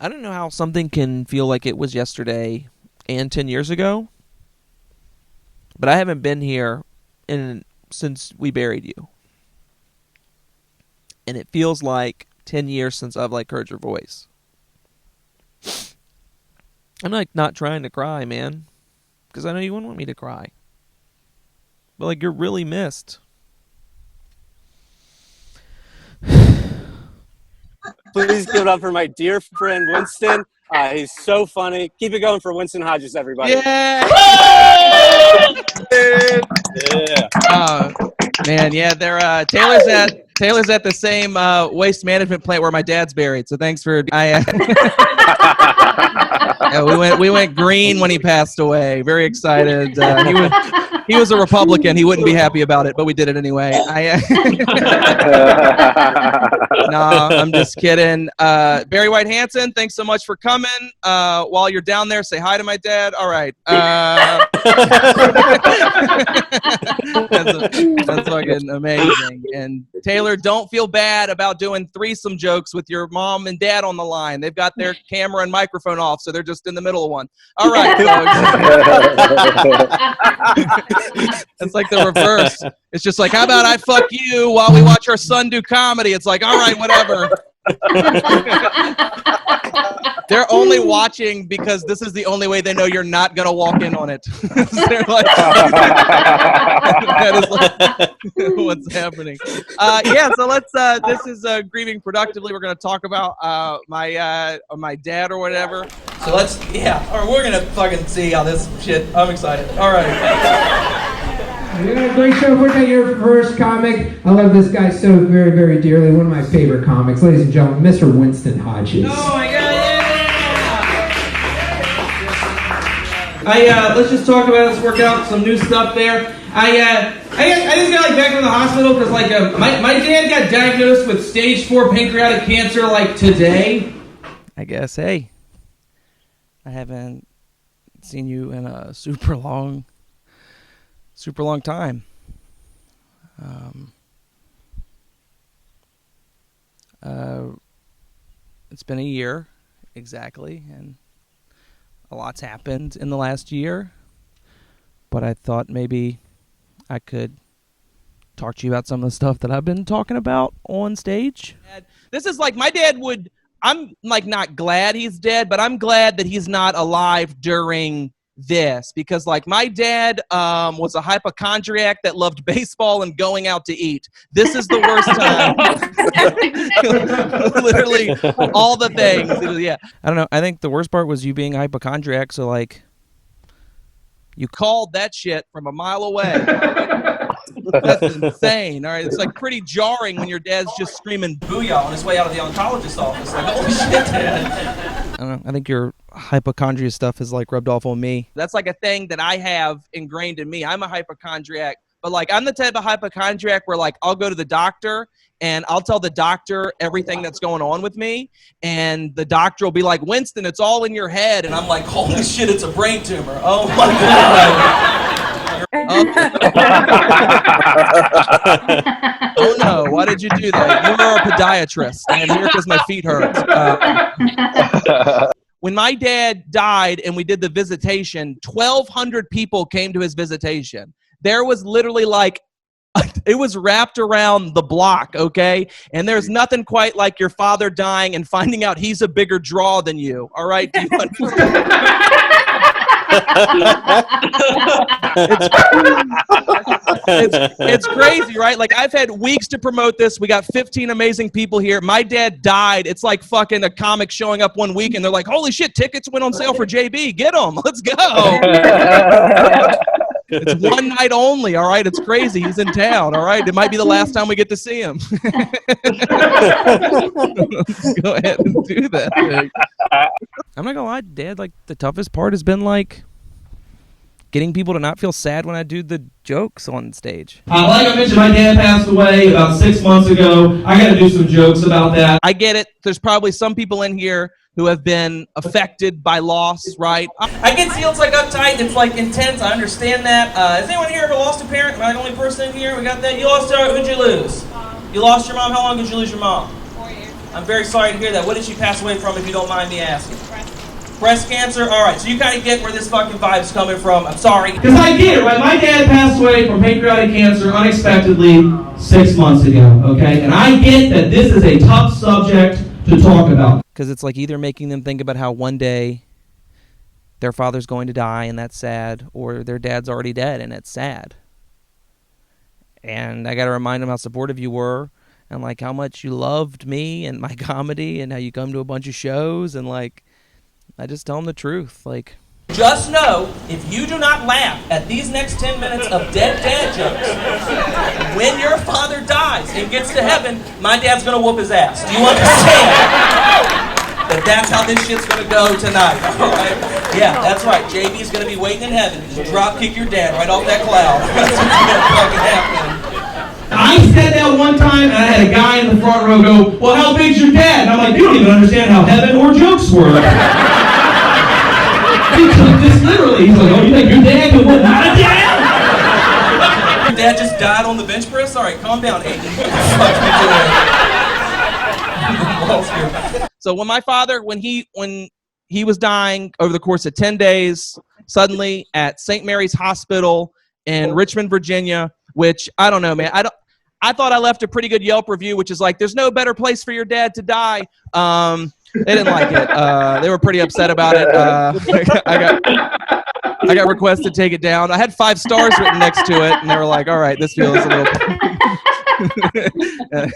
I don't know how something can feel like it was yesterday and 10 years ago, but I haven't been here since we buried you. And it feels like 10 years since I've heard your voice. I'm not trying to cry, man, because I know you wouldn't want me to cry. But you're really missed. Please give it up for my dear friend Winston. He's so funny. Keep it going for Winston Hodges, everybody. Yeah. Yeah. Man, yeah, they're Taylor's at the same waste management plant where my dad's buried. So thanks for yeah, we went green when he passed away. Very excited. He was a Republican. He wouldn't be happy about it, but we did it anyway. No, I'm just kidding. Barry White Hansen, thanks so much for coming. While you're down there, say hi to my dad. All right. That's fucking amazing. And Taylor, don't feel bad about doing threesome jokes with your mom and dad on the line. They've got their camera and microphone off, so they're just in the middle of one. All right, folks. It's like the reverse. It's just how about I fuck you while we watch our son do comedy? It's all right, whatever. They're only watching because this is the only way they know you're not going to walk in on it. They're that is what's happening. Yeah, so let's, this is Grieving Productively. We're going to talk about my dad or whatever. So let's, or we're going to fucking see how this shit, I'm excited. All right. You got a great show. We're at your first comic. I love this guy so very, very dearly. One of my favorite comics. Ladies and gentlemen, Mr. Winston Hodges. Oh my God, yeah! Let's just talk about it. Let's work out some new stuff there. I just got back from the hospital because my dad got diagnosed with stage 4 pancreatic cancer today. I guess, hey, I haven't seen you in a super long time. It's been a year exactly, and a lot's happened in the last year, but I thought maybe I could talk to you about some of the stuff that I've been talking about on stage. This is my dad I'm not glad he's dead, but I'm glad that he's not alive during this, because my dad was a hypochondriac that loved baseball and going out to eat. This is the worst time. Literally all the things. Yeah, I don't know. I think the worst part was you being a hypochondriac. So you called that shit from a mile away. That's insane. All right, it's pretty jarring when your dad's just screaming booyah on his way out of the oncologist's office. Holy shit, Dad. I don't know. I think your hypochondria stuff has rubbed off on me. That's a thing that I have ingrained in me. I'm a hypochondriac, but I'm the type of hypochondriac where I'll go to the doctor and I'll tell the doctor everything that's going on with me, and the doctor will be like, Winston, it's all in your head, and I'm like, holy shit, it's a brain tumor. Oh my God. Oh no, why did you do that? You were a podiatrist. I am here because my feet hurt. When my dad died and we did the visitation, 1,200 people came to his visitation. There was literally it was wrapped around the block, okay? And there's nothing quite like your father dying and finding out he's a bigger draw than you, all right? Do you understand? It's crazy, right? I've had weeks to promote this. We got 15 amazing people here. My dad died. It's fucking a comic showing up one week and they're like, holy shit, tickets went on sale for JB. Get them. Let's go. It's one night only, all right? It's crazy. He's in town, all right? It might be the last time we get to see him. Let's go ahead and do that thing. I'm not gonna lie, Dad, the toughest part has been getting people to not feel sad when I do the jokes on stage. Like I mentioned, my dad passed away about 6 months ago. I got to do some jokes about that. I get it. There's probably some people in here who have been affected by loss, right? I can see it's uptight, it's intense. I understand that. Is anyone here who lost a parent? Am I the only person in here? We got that. You lost who'd you lose? You lost your mom. How long did you lose your mom? 4 years. I'm very sorry to hear that. What did she pass away from, if you don't mind me asking? Breast cancer? All right, so you kind of get where this fucking vibe's coming from. I'm sorry. Because I get it, right? My dad passed away from pancreatic cancer unexpectedly 6 months ago, okay? And I get that this is a tough subject to talk about. Because it's like either making them think about how one day their father's going to die and that's sad, or their dad's already dead and it's sad. And I got to remind them how supportive you were and like how much you loved me and my comedy and how you come to a bunch of shows, and like I just tell them the truth. Like, just know, if you do not laugh at these next 10 minutes of dead dad jokes, when your father dies and gets to heaven, my dad's gonna whoop his ass. Do you understand? That that's how this shit's gonna go tonight, all right? Yeah, that's right. JB's gonna be waiting in heaven. Just drop kick your dad right off that cloud. That's what's gonna fucking happen. I said that one time, and I had a guy in the front row go, well, how big's your dad? And I'm like, you don't even understand how heaven or jokes work. He took this literally. He's like, oh, you think your dad can whoop my dad? Your dad just died on the bench press? All right, calm down, Aiden. So when my father, when he was dying over the course of 10 days, suddenly at St. Mary's Hospital in Richmond, Virginia, which I don't know, man. I thought I left a pretty good Yelp review, which is like, there's no better place for your dad to die. They didn't like it. They were pretty upset about it. I got requested to take it down. I had 5 stars written next to it, and they were like, all right, this feels a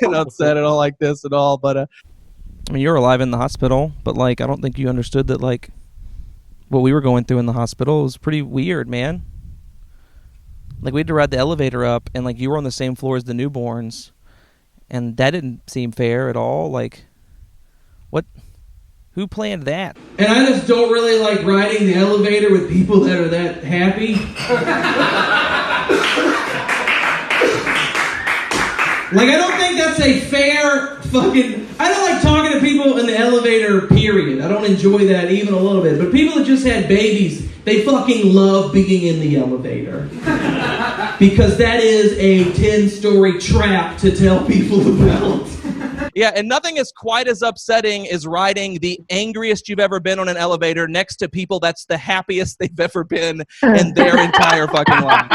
little upset. I don't like this at all. But I mean, you were alive in the hospital, but like, I don't think you understood that like what we were going through in the hospital was pretty weird, man. Like, we had to ride the elevator up, and like you were on the same floor as the newborns, and that didn't seem fair at all. Like, what? Who planned that? And I just don't really like riding the elevator with people that are that happy. Like, I don't think that's a fair fucking... I don't like talking to people in the elevator, period. I don't enjoy that even a little bit. But people that just had babies, they fucking love being in the elevator. Because that is a 10-story trap to tell people about. Yeah, and nothing is quite as upsetting as riding the angriest you've ever been on an elevator next to people that's the happiest they've ever been in their entire fucking life.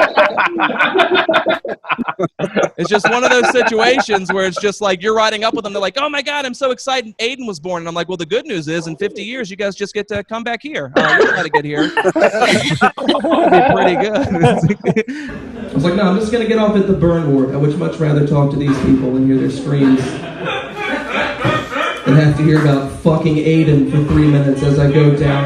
It's just one of those situations where it's just like you're riding up with them. They're like, oh my God, I'm so excited Aiden was born. And I'm like, well, the good news is in 50 years, you guys just get to come back here. You're going to get here. It'll be pretty good. I was like, no, I'm just going to get off at the burn ward. I would much rather talk to these people and hear their screams than have to hear about fucking Aiden for 3 minutes as I go down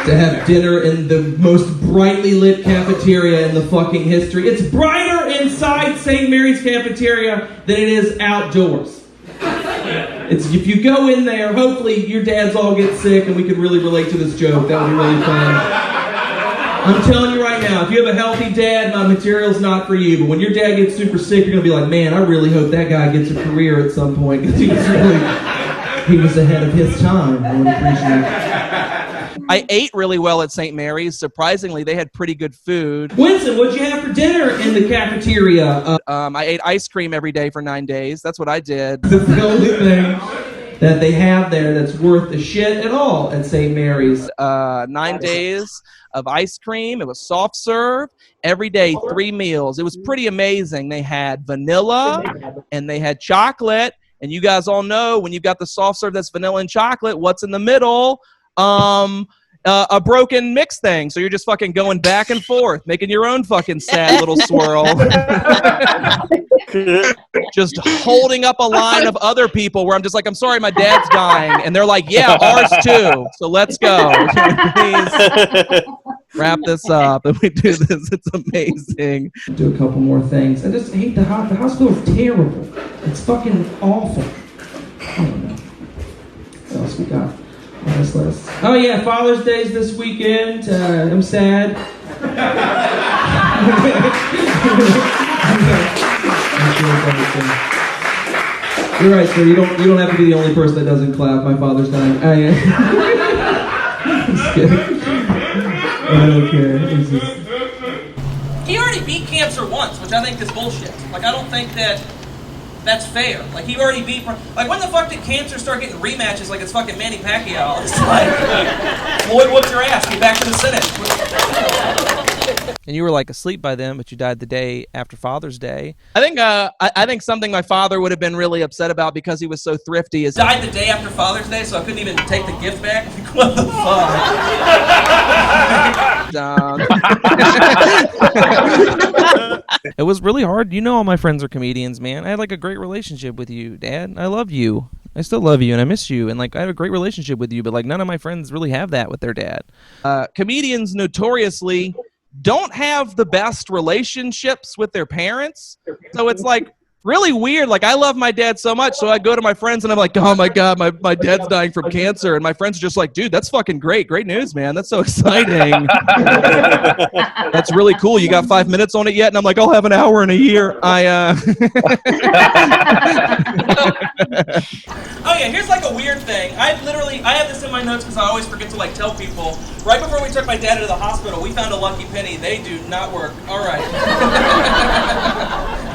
to have dinner in the most brightly lit cafeteria in the fucking history. It's brighter inside St. Mary's cafeteria than it is outdoors. It's, if you go in there, hopefully your dads all get sick and we can really relate to this joke. That would be really fun. I'm telling you right now, if you have a healthy dad, my material's not for you. But when your dad gets super sick, you're going to be like, man, I really hope that guy gets a career at some point. Because he was ahead of his time. I would appreciate. I ate really well at St. Mary's. Surprisingly, they had pretty good food. Winston, what'd you have for dinner in the cafeteria? I ate ice cream every day for 9 days. That's what I did. That's the only thing that they have there that's worth the shit at all at St. Mary's. 9 days of ice cream. It was soft serve every day, 3 meals. It was pretty amazing. They had vanilla and they had chocolate. And you guys all know when you've got the soft serve that's vanilla and chocolate, what's in the middle? A broken mix thing. So you're just fucking going back and forth, making your own fucking sad little swirl. Just holding up a line of other people where I'm just like, I'm sorry, my dad's dying. And they're like, yeah, ours too. So let's go. Please wrap this up. And we do this. It's amazing. Do a couple more things. I just hate the hospital is terrible. It's fucking awful. I don't know. What else we got? Oh yeah, Father's Day's this weekend. I'm sad. You're right, sir. You don't have to be the only person that doesn't clap. My father's dying. I'm just kidding. I don't care. It's just... He already beat cancer once, which I think is bullshit. Like, I don't think that That's fair. Like, he already beat... Like, when the fuck did Cancer start getting rematches like it's fucking Manny Pacquiao? It's like, Floyd whooped your ass. Get back to the Senate. And you were like asleep by then, but you died the day after Father's Day. I think something my father would have been really upset about because he was so thrifty is... Died the day after Father's Day, so I couldn't even take the gift back? What the fuck? It was really hard. You know all my friends are comedians, man. I had like a great relationship with you, Dad. I love you. I still love you, and I miss you. And like I have a great relationship with you, but like none of my friends really have that with their dad. Comedians notoriously don't have the best relationships with their parents. So it's like really weird. Like, I love my dad so much, so I go to my friends and I'm like, oh my God, my dad's dying from cancer. And my friends are just like, dude, that's fucking great. Great news, man. That's so exciting. That's really cool. You got 5 minutes on it yet? And I'm like, I'll have an hour in a year. Oh yeah, here's like a weird thing. I have this in my notes because I always forget to like tell people. Right before we took my dad to the hospital, we found a lucky penny. They do not work. All right.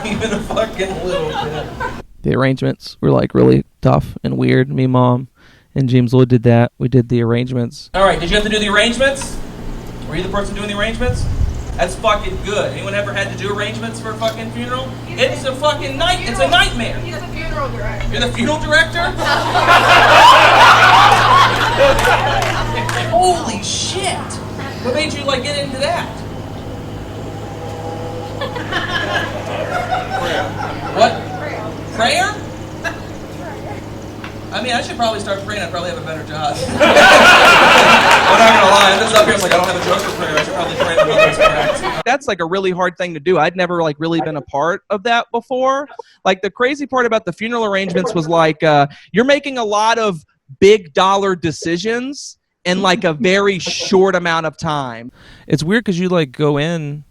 Even a fucking little bit. The arrangements were like really tough and weird. Me, Mom, and James Lloyd did that. We did the arrangements. All right, did you have to do the arrangements? Were you the person doing the arrangements? That's fucking good. Anyone ever had to do arrangements for a fucking funeral? It's a fucking it's a nightmare. He's the funeral director. You're the funeral director? Holy shit! What made you like get into that? What? Prayer? I mean, I should probably start praying. I'd probably have a better job. I'm not gonna lie. I'm just up here. I'm like, I don't have a joke for prayer. I should probably pray the mother's correct. That's like a really hard thing to do. I'd never like really been a part of that before. Like the crazy part about the funeral arrangements was like you're making a lot of big dollar decisions in like a very short amount of time. It's weird because you like go in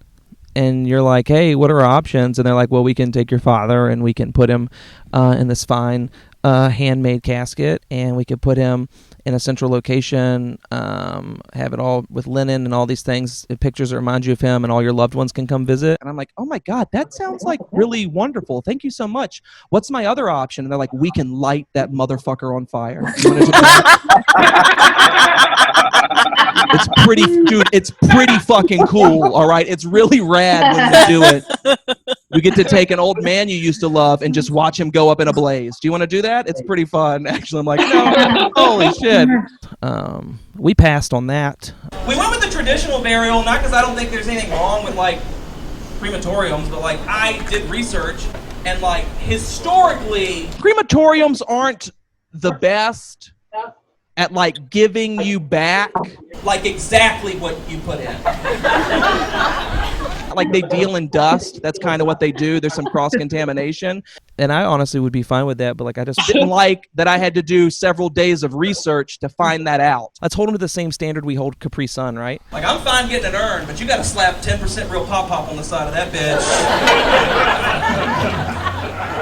and you're like, hey, what are our options? And they're like, well, we can take your father and we can put him in this fine handmade casket, and we could put him in a central location, have it all with linen and all these things, pictures that remind you of him, and all your loved ones can come visit. And I'm like, oh my God, that sounds like really wonderful. Thank you so much. What's my other option? And they're like, we can light that motherfucker on fire. You wanna do that? It's pretty fucking cool, all right? It's really rad when you do it. You get to take an old man you used to love and just watch him go up in a blaze. Do you want to do that? It's pretty fun. Actually, I'm like, no, holy shit. We passed on that. We went with the traditional burial, not because I don't think there's anything wrong with, like, crematoriums, but, like, I did research, and, like, historically, crematoriums aren't the best at like giving you back like exactly what you put in. Like they deal in dust. That's kind of what they do. There's some cross-contamination. And I honestly would be fine with that, but like I just didn't like that I had to do several days of research to find that out. Let's hold them to the same standard we hold Capri Sun, right? Like I'm fine getting an urn, but you gotta slap 10% real pop-pop on the side of that bitch.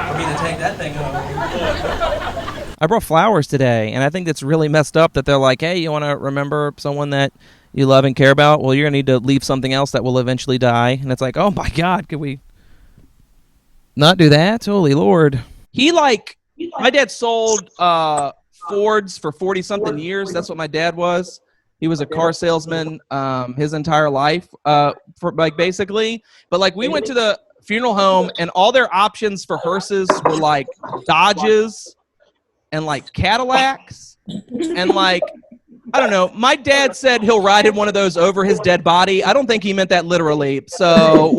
For me to take that thing home. I brought flowers today, and I think that's really messed up that they're like, hey, you want to remember someone that you love and care about? Well, you're going to need to leave something else that will eventually die. And it's like, oh, my God, could we not do that? Holy Lord. My dad sold Fords for 40-something years. That's what my dad was. He was a car salesman his entire life, basically. But, like, we went to the funeral home, and all their options for hearses were, like, Dodges and like Cadillacs and like, I don't know. My dad said he'll ride in one of those over his dead body. I don't think he meant that literally. So,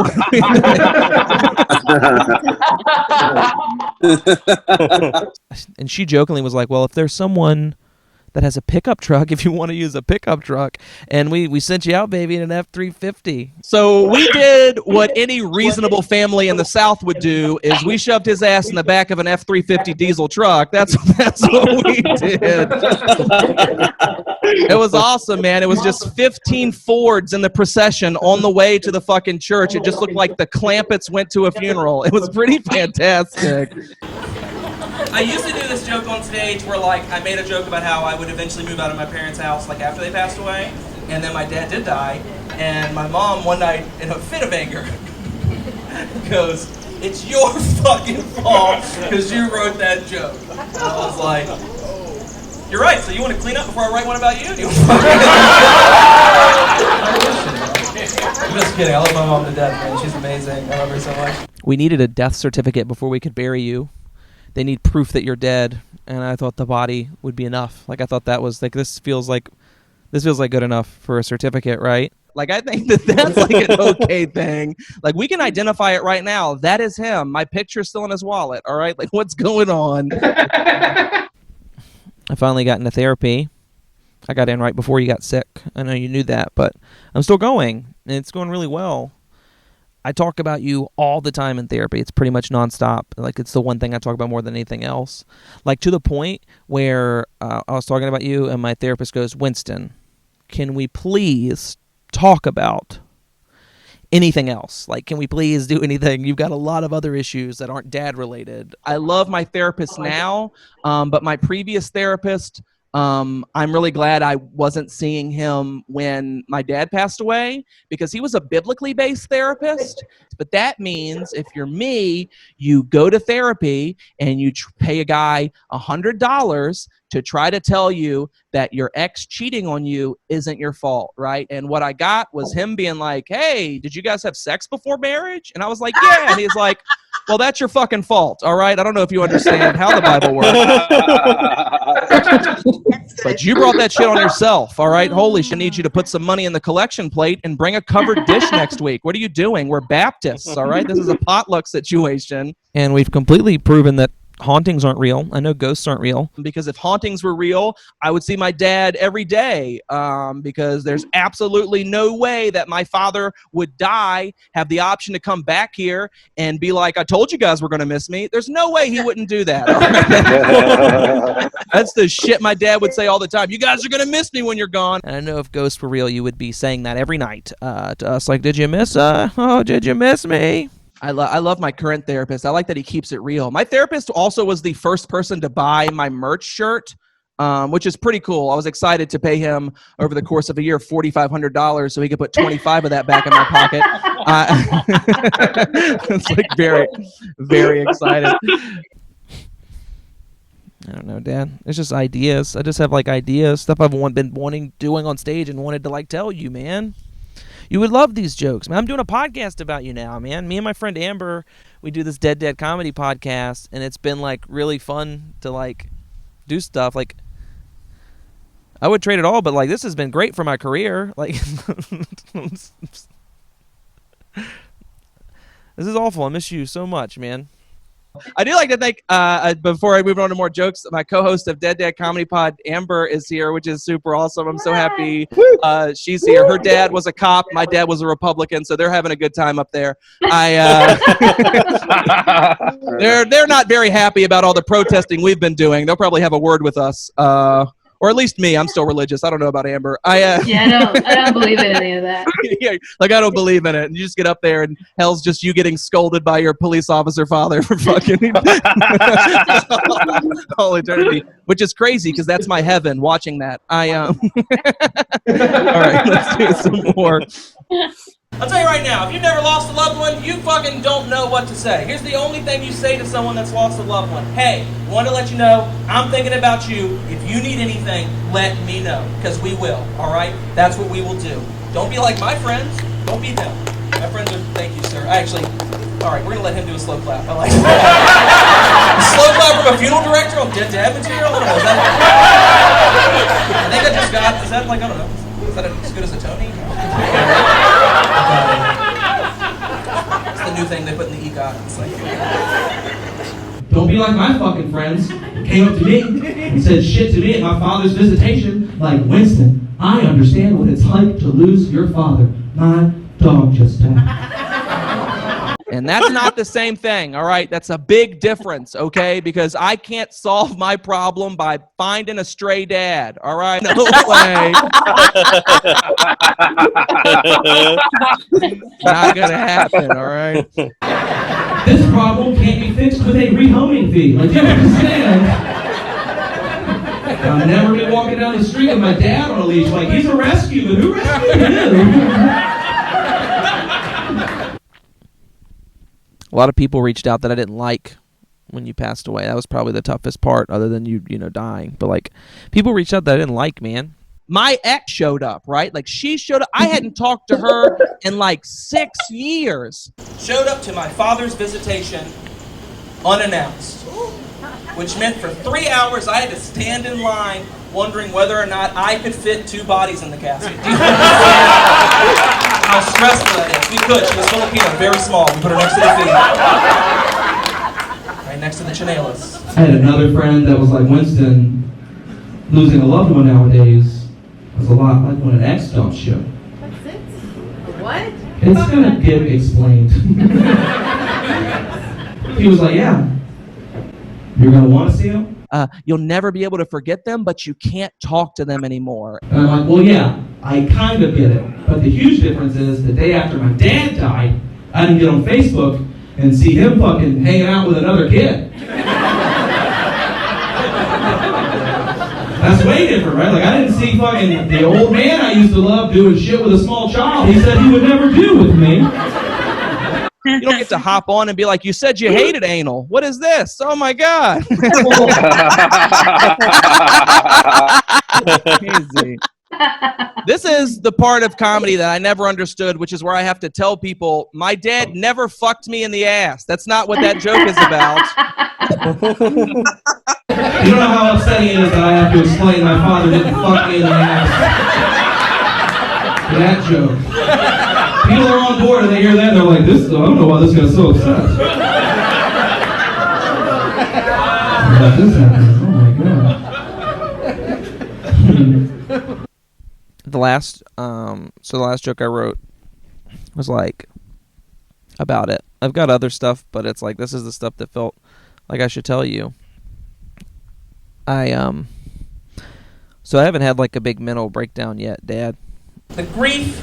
and she jokingly was like, well, if there's someone that has a pickup truck, if you want to use a pickup truck, and we sent you out, baby, in an F-350. So we did what any reasonable family in the South would do, is we shoved his ass in the back of an F-350 diesel truck. That's what we did. It was awesome, man. It was just 15 Fords in the procession on the way to the fucking church. It just looked like the Clampetts went to a funeral. It was pretty fantastic. I used to do this joke on stage where, like, I made a joke about how I would eventually move out of my parents' house, like, after they passed away. And then my dad did die. And my mom, one night, in a fit of anger, goes, it's your fucking fault because you wrote that joke. And I was like, you're right, so you want to clean up before I write one about you? I'm just kidding. I love my mom to death, man. She's amazing. I love her so much. We needed a death certificate before we could bury you. They need proof that you're dead, and I thought the body would be enough. Like, I thought that was, like, this feels like good enough for a certificate, right? Like, I think that's like an okay thing. Like, we can identify it right now. That is him. My picture's still in his wallet, all right? Like, what's going on? I finally got into therapy. I got in right before you got sick. I know you knew that, but I'm still going, and it's going really well. I talk about you all the time in therapy. It's pretty much nonstop. Like, it's the one thing I talk about more than anything else. Like, to the point where I was talking about you, and my therapist goes, Winston, can we please talk about anything else? Like, can we please do anything? You've got a lot of other issues that aren't dad-related. I love my therapist now, but my previous therapist, I'm really glad I wasn't seeing him when my dad passed away because he was a biblically based therapist. But that means if you're me, you go to therapy and you pay a guy $100 to try to tell you that your ex cheating on you isn't your fault, right? And what I got was him being like, hey, did you guys have sex before marriage? And I was like, yeah. And he's like, well, that's your fucking fault, all right? I don't know if you understand how the Bible works. But you brought that shit on yourself, all right? Holy shit, I need you to put some money in the collection plate and bring a covered dish next week. What are you doing? We're Baptists, all right? This is a potluck situation. And we've completely proven that hauntings aren't real. I know ghosts aren't real. Because if hauntings were real, I would see my dad every day because there's absolutely no way that my father would die, have the option to come back here and be like, I told you guys were going to miss me. There's no way he wouldn't do that. That's the shit my dad would say all the time. You guys are going to miss me when you're gone. And I know if ghosts were real, you would be saying that every night to us. Like, did you miss Oh, did you miss me? I love my current therapist. I like that he keeps it real. My therapist also was the first person to buy my merch shirt, which is pretty cool. I was excited to pay him over the course of a year $4,500 so he could put 25 of that back in my pocket. It's like very, very excited. I don't know, Dad. It's just ideas. I just have like ideas, stuff I've been doing on stage and wanted to like tell you, man. You would love these jokes. Man, I'm doing a podcast about you now, man. Me and my friend Amber, we do this Dead Dad comedy podcast, and it's been like really fun to like do stuff. Like, I would trade it all, but like this has been great for my career. Like, this is awful. I miss you so much, man. I do like to thank, before I move on to more jokes, my co-host of Dead Dad Comedy Pod, Amber, is here, which is super awesome. I'm so happy she's here. Her dad was a cop. My dad was a Republican, so they're having a good time up there. They're not very happy about all the protesting we've been doing. They'll probably have a word with us. Or at least me. I'm still religious. I don't know about Amber. I don't believe in any of that. Yeah, like I don't believe in it. And you just get up there and hell's just you getting scolded by your police officer father for fucking all eternity, which is crazy because that's my heaven watching that. All right, let's do some more. I'll tell you right now, if you've never lost a loved one, you fucking don't know what to say. Here's the only thing you say to someone that's lost a loved one. Hey, want to let you know, I'm thinking about you. If you need anything, let me know, because we will, all right? That's what we will do. Don't be like my friends. Don't be them. My friends are, thank you, sir. All right, we're going to let him do a slow clap. I like it. A slow clap from a funeral director on Dead Dad material? I don't know, is that... I think I just got, is that like, I don't know, is that as good as a Tony? It's the new thing they put in the EGOT. It's like, don't be like my fucking friends who came up to me and said shit to me at my father's visitation, like, Winston, I understand what it's like to lose your father. My dog just died. And that's not the same thing, all right? That's a big difference, okay? Because I can't solve my problem by finding a stray dad, all right? No way. Not gonna happen, all right? This problem can't be fixed with a rehoming fee. Like, you understand? I'll never be walking down the street with my dad on a leash like, he's a rescue, but who rescued him? A lot of people reached out that I didn't like when you passed away. That was probably the toughest part, other than you dying. But like, people reached out that I didn't like, man. My ex showed up, right? Like, she showed up. I hadn't talked to her in like 6 years. Showed up to my father's visitation unannounced, which meant for 3 hours I had to stand in line wondering whether or not I could fit 2 bodies in the casket. Do you understand how stressful that is? We could. She was Filipino, very small. We put her next to the feet. Right next to the chinelas. I had another friend that was like, Winston, losing a loved one nowadays is a lot like when an ex dumps you. That's it? What? It's gonna get explained. He was like, yeah. You're gonna want to see him? You'll never be able to forget them, but you can't talk to them anymore. And I'm like, well, yeah, I kind of get it. But the huge difference is the day after my dad died, I didn't get on Facebook and see him fucking hanging out with another kid. That's way different, right? Like, I didn't see fucking the old man I used to love doing shit with a small child. He said he would never do with me. You don't get to hop on and be like, you said you hated anal. What is this? Oh my God. Crazy. This is the part of comedy that I never understood, which is where I have to tell people, my dad never fucked me in the ass. That's not what that joke is about. You don't know how upsetting it is that I have to explain my father didn't fuck me in the ass. That joke. People are on board and they hear that and they're like, I don't know why this guy's so upset. This happened. Oh my God. The last joke I wrote was like about it. I've got other stuff, but it's like, this is the stuff that felt like I should tell you. So I haven't had like a big mental breakdown yet, Dad. The grief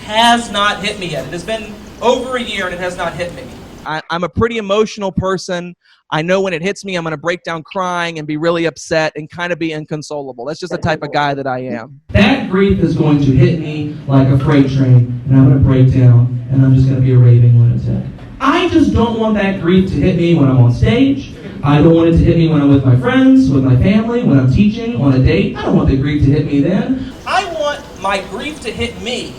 has not hit me yet. It has been over a year and it has not hit me. I'm a pretty emotional person. I know when it hits me, I'm going to break down crying and be really upset and kind of be inconsolable. That's just the type of guy that I am. That grief is going to hit me like a freight train, and I'm going to break down, and I'm just going to be a raving lunatic. I just don't want that grief to hit me when I'm on stage. I don't want it to hit me when I'm with my friends, with my family, when I'm teaching, on a date. I don't want the grief to hit me then. I want my grief to hit me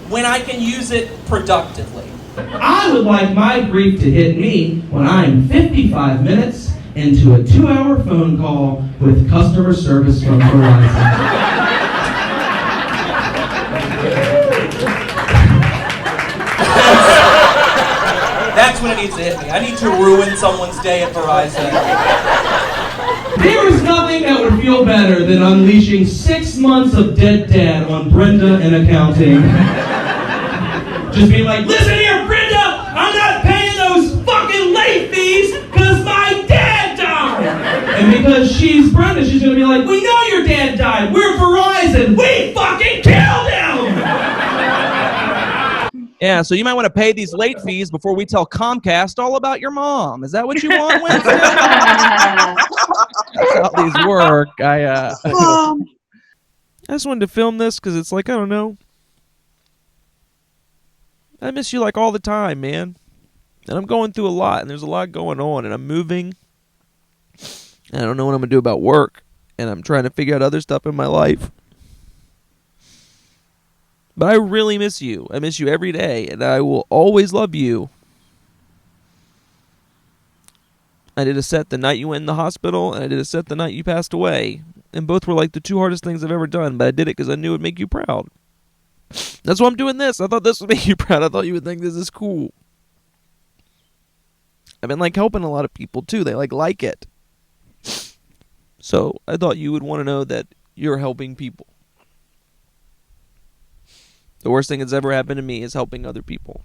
when I can use it productively. I would like my grief to hit me when I'm 55 minutes into a 2-hour phone call with customer service from Verizon. That's when it needs to hit me. I need to ruin someone's day at Verizon. There is nothing that would feel better than unleashing 6 months of dead dad on Brenda in accounting. Just being like, listen here, Brenda, I'm not paying those fucking late fees because my dad died. And because she's Brenda, she's going to be like, we know your dad died. We're Verizon. We fucking killed him. Yeah, so you might want to pay these late fees before we tell Comcast all about your mom. Is that what you want, Winston? That's how these work. I just wanted to film this because it's like, I don't know. I miss you like all the time, man. And I'm going through a lot, and there's a lot going on, and I'm moving. And I don't know what I'm going to do about work, and I'm trying to figure out other stuff in my life. But I really miss you. I miss you every day, and I will always love you. I did a set the night you went in the hospital, and I did a set the night you passed away. And both were like the 2 hardest things I've ever done, but I did it because I knew it would make you proud. That's why I'm doing this. I thought this would make you proud. I thought you would think this is cool. I've been like helping a lot of people too. They like it. So I thought you would want to know that you're helping people. The worst thing that's ever happened to me is helping other people.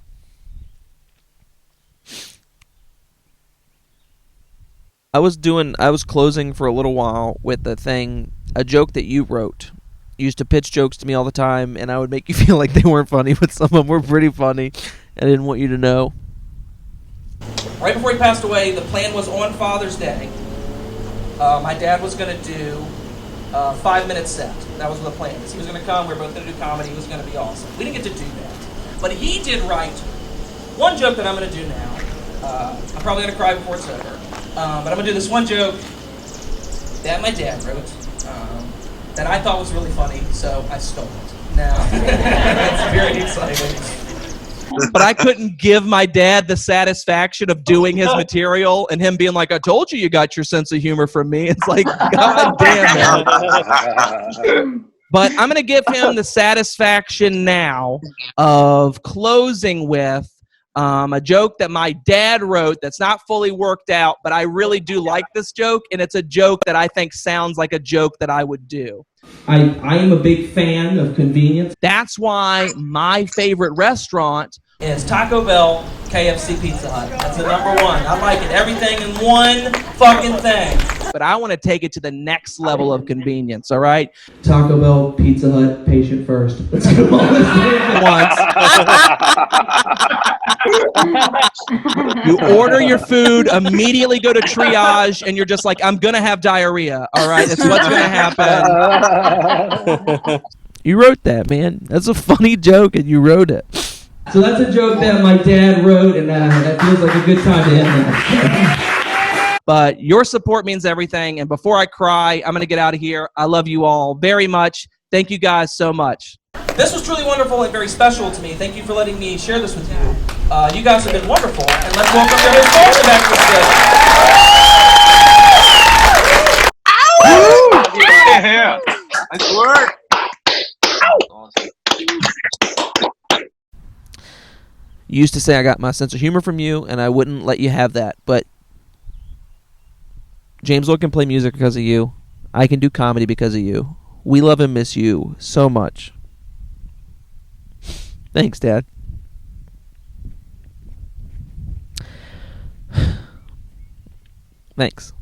I was closing for a little while with a joke that you wrote. You used to pitch jokes to me all the time, and I would make you feel like they weren't funny, but some of them were pretty funny. I didn't want you to know. Right before he passed away, the plan was on Father's Day. My dad was going to do a 5-minute set. That was the plan. He was going to come. We were both going to do comedy. It was going to be awesome. We didn't get to do that. But he did write one joke that I'm going to do now. I'm probably going to cry before it's over. But I'm going to do this one joke that my dad wrote that I thought was really funny, so I stole it. Now, it's very exciting. But I couldn't give my dad the satisfaction of doing his material and him being like, I told you got your sense of humor from me. It's like, God damn it. But I'm going to give him the satisfaction now of closing with a joke that my dad wrote that's not fully worked out, but I really do like this joke, and it's a joke that I think sounds like a joke that I would do. I am a big fan of convenience. That's why my favorite restaurant is Taco Bell, KFC, Pizza Hut. That's the number one. I like it. Everything in one fucking thing. but I want to take it to the next level of convenience, all right? Taco Bell, Pizza Hut, patient first. Let's go on once. You order your food, immediately go to triage, and you're just like, I'm going to have diarrhea, all right? That's what's going to happen. You wrote that, man. That's a funny joke, and you wrote it. So that's a joke that my dad wrote, and that feels like a good time to end that. But your support means everything, and before I cry, I'm going to get out of here. I love you all very much. Thank you guys so much. This was truly wonderful and very special to me. Thank you for letting me share this with you. You guys have been wonderful, and let's welcome their sponsor back to the stage. Yeah, nice work. You used to say I got my sense of humor from you, and I wouldn't let you have that. But James Will can play music because of you. I can do comedy because of you. We love and miss you so much. Thanks, Dad. Thanks.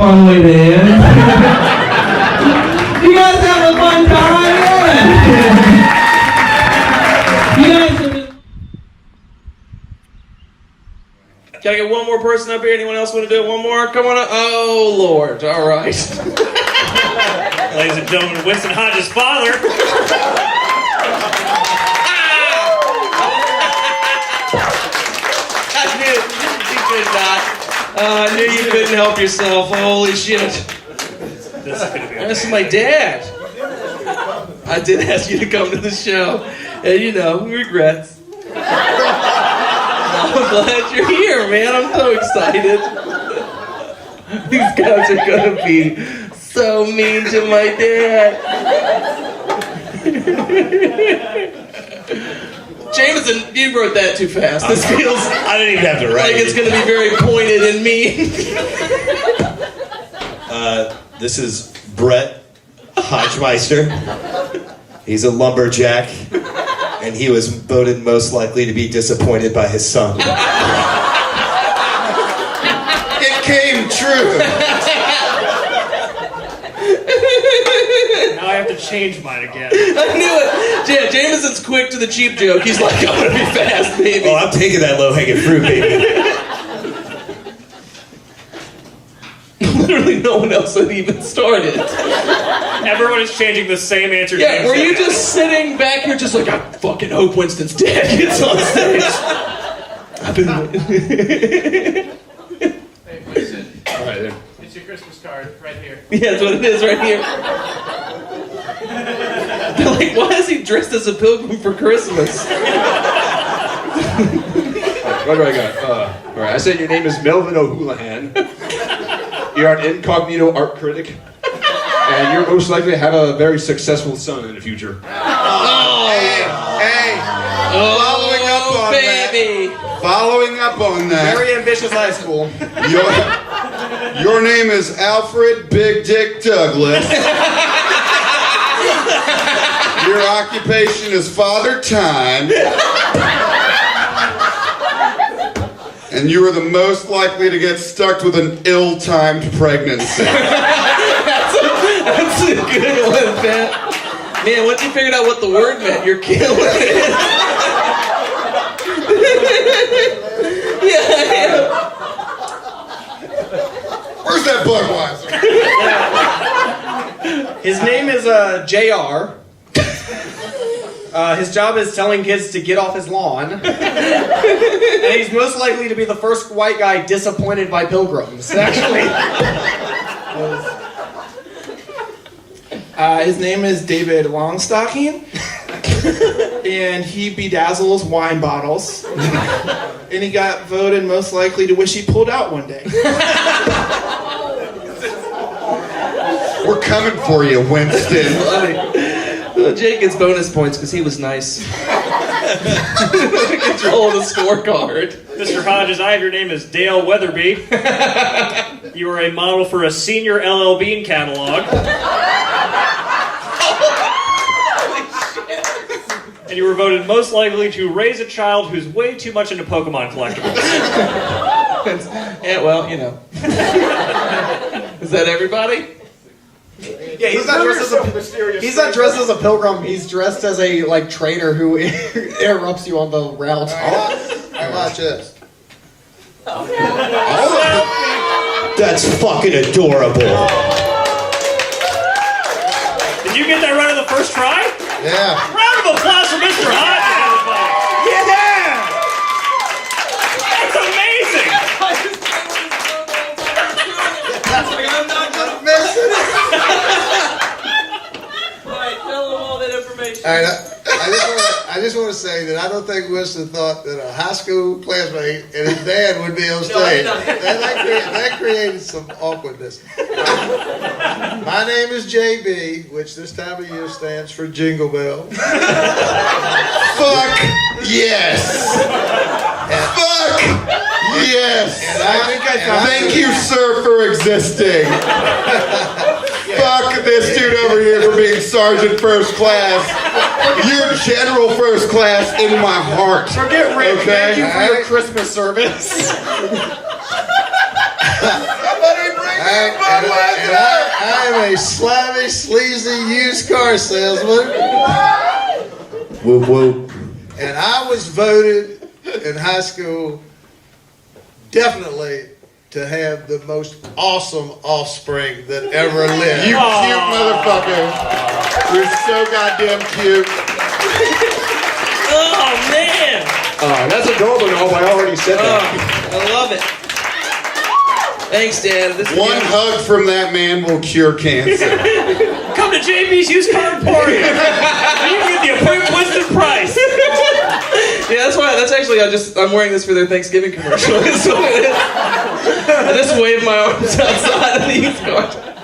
fun way to end. You guys have a fun time? Yeah. You guys have been... Can I get one more person up here? Anyone else want to do it? One more? Come on up. Oh, Lord. All right. Ladies and gentlemen, Winston Hodges' father. I knew you couldn't help yourself. Holy shit. That's my dad. I did ask you to come to the show. And regrets. I'm glad you're here, man. I'm so excited. These guys are gonna be so mean to my dad. Jameson, you wrote that too fast. This feels I didn't even have to write like it's going to be very pointed and mean. This is Brett Hodgemeister. He's a lumberjack, and he was voted most likely to be disappointed by his son. It came true. Now I have to change mine again. I knew it. Yeah, Jameson's quick to the cheap joke. He's like, I'm going to be fast, baby. Oh, I'm taking that low-hanging fruit, baby. Literally no one else had even started. Everyone is changing the same answer. Yeah, were you just sitting back here just like, I fucking hope Winston's dad gets on stage? I've been... Hey, Winston. All right, there. It's your Christmas card right here. Yeah, that's what it is right here. They're like, why is he dressed as a pilgrim for Christmas? What do I got? All right, I said your name is Melvin O'Houlihan. You're an incognito art critic. And you're most likely to have a very successful son in the future. Hey, following up on baby. that. Following up on that. Very ambitious high school. Your name is Alfred Big Dick Douglas. Your occupation is Father Time. And you are the most likely to get stuck with an ill-timed pregnancy. That's a good one, man. Man, once you figured out what the word meant, you're killing it. Yeah. Where's that Budweiser? His name is JR. His job is telling kids to get off his lawn. And he's most likely to be the first white guy disappointed by pilgrims, actually. His name is David Longstocking. And he bedazzles wine bottles. And he got voted most likely to wish he pulled out one day. We're coming for you, Winston. Well, Jake gets bonus points because he was nice. Control the scorecard. Mr. Hodges, I have your name as Dale Weatherby. You are a model for a senior LL Bean catalog. And you were voted most likely to raise a child who's way too much into Pokemon collectibles. Yeah, well, Is that everybody? Yeah, he's not dressed as a pilgrim. He's dressed as a trader who interrupts you on the route. How about this? That's fucking adorable. Did you get that right on the first try? Yeah. Round of applause for Mr. Hodges, everybody. That's like, I'm not gonna miss it. Alright, tell them all that information. All right, I just want to say that I don't think Winston thought that a high school classmate and his dad would be on stage. That created some awkwardness. My name is JB, which this time of year stands for Jingle Bell. Fuck yes. Fuck yes. Thank you, sir, for existing. Fuck this dude over here for being sergeant first class. You're general first class in my heart. Forget Rick. Okay? Thank you for your Christmas service. Somebody bring I am a slimy, sleazy used car salesman. Whoop whoop. And I was voted in high school definitely to have the most awesome offspring that ever lived. You cute motherfucker. You're so goddamn cute. Oh, man. That's adorable. I already said that. I love it. Thanks, Dan. One hug from that man will cure cancer. Come to JB's Used Car Emporium. You can get the approved Winston price. Yeah, that's actually, I'm wearing this for their Thanksgiving commercial. That's what it is. I just wave my arms outside of the used car.